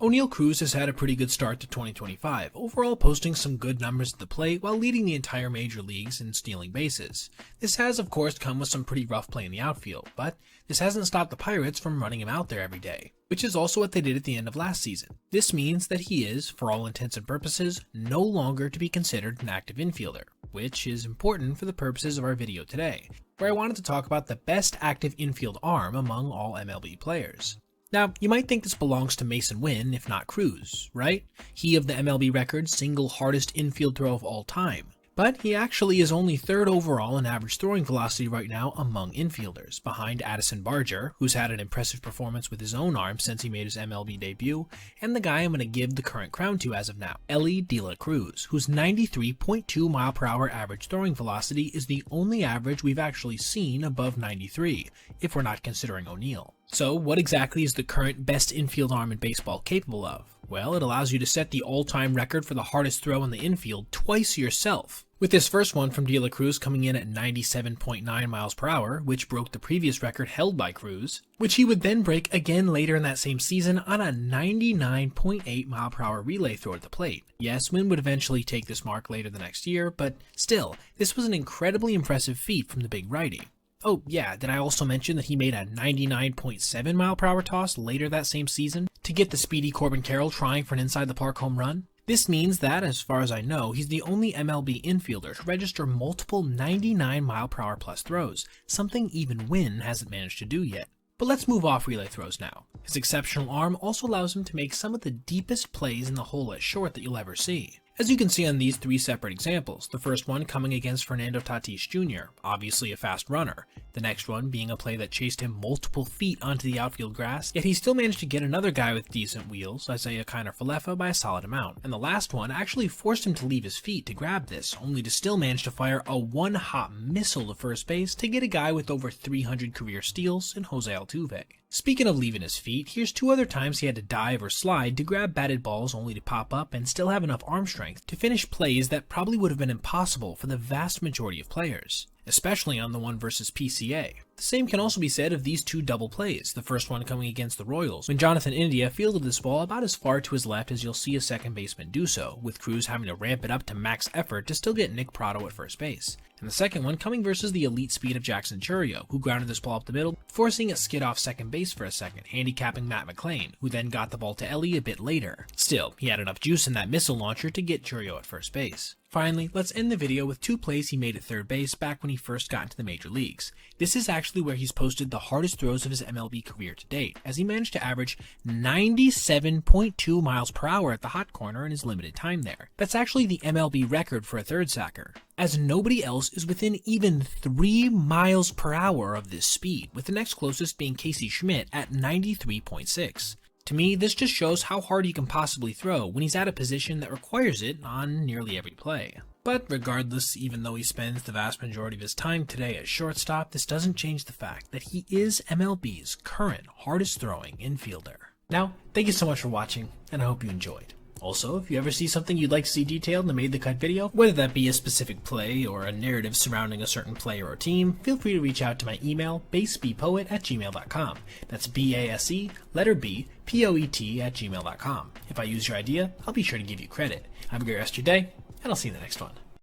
Oneil Cruz has had a pretty good start to 2025, overall posting some good numbers at the plate while leading the entire major leagues in stealing bases. This has of course come with some pretty rough play in the outfield, but this hasn't stopped the Pirates from running him out there every day, which is also what they did at the end of last season. This means that he is, for all intents and purposes, no longer to be considered an active infielder, which is important for the purposes of our video today, where I wanted to talk about the best active infield arm among all MLB players. Now, you might think this belongs to Mason Wynn, if not Cruz, right? He of the MLB record single hardest infield throw of all time. But he actually is only third overall in average throwing velocity right now among infielders, behind Addison Barger, who's had an impressive performance with his own arm since he made his MLB debut, and the guy I'm going to give the current crown to as of now, Elly Cruz, whose 93.2 mph average throwing velocity is the only average we've actually seen above 93, if we're not considering Oneil. So what exactly is the current best infield arm in baseball capable of? Well, it allows you to set the all-time record for the hardest throw in the infield twice yourself. With this first one from Cruz coming in at 97.9 mph, which broke the previous record held by Cruz, which he would then break again later in that same season on a 99.8 mph relay throw at the plate. Yes, Wynn would eventually take this mark later the next year, but still, this was an incredibly impressive feat from the big righty. Oh yeah, did I also mention that he made a 99.7 mph toss later that same season to get the speedy Corbin Carroll trying for an inside the park home run? This means that, as far as I know, he's the only MLB infielder to register multiple 99 mph plus throws, something even Wynn hasn't managed to do yet. But let's move off relay throws now. His exceptional arm also allows him to make some of the deepest plays in the hole at short that you'll ever see. As you can see on these three separate examples, the first one coming against Fernando Tatis Jr., obviously a fast runner, the next one being a play that chased him multiple feet onto the outfield grass, yet he still managed to get another guy with decent wheels, Isaiah Kiner-Falefa, by a solid amount, and the last one actually forced him to leave his feet to grab this, only to still manage to fire a one-hop missile to first base to get a guy with over 300 career steals in Jose Altuve. Speaking of leaving his feet, here's two other times he had to dive or slide to grab batted balls only to pop up and still have enough arm strength to finish plays that probably would have been impossible for the vast majority of players, especially on the one versus PCA. The same can also be said of these two double plays, the first one coming against the Royals, when Jonathan India fielded this ball about as far to his left as you'll see a second baseman do so, with Cruz having to ramp it up to max effort to still get Nick Pratto at first base. And the second one coming versus the elite speed of Jackson Chourio, who grounded this ball up the middle, forcing a skid off second base for a second, handicapping Matt McLain, who then got the ball to Elly a bit later. Still, he had enough juice in that missile launcher to get Chourio at first base. Finally, let's end the video with two plays he made at third base back when he first got into the major leagues. This is actually where he's posted the hardest throws of his MLB career to date, as he managed to average 97.2 mph at the hot corner in his limited time there. That's actually the MLB record for a third sacker, as nobody else is within even 3 mph of this speed, with the next closest being Casey Schmidt at 93.6. To me, this just shows how hard he can possibly throw when he's at a position that requires it on nearly every play. But regardless, even though he spends the vast majority of his time today at shortstop, this doesn't change the fact that he is MLB's current hardest throwing infielder. Now, thank you so much for watching, and I hope you enjoyed. Also, if you ever see something you'd like to see detailed in the Made the Cut video, whether that be a specific play or a narrative surrounding a certain player or team, feel free to reach out to my email, basebpoet@gmail.com. That's BASE, letter B, POET@gmail.com. If I use your idea, I'll be sure to give you credit. Have a great rest of your day, and I'll see you in the next one.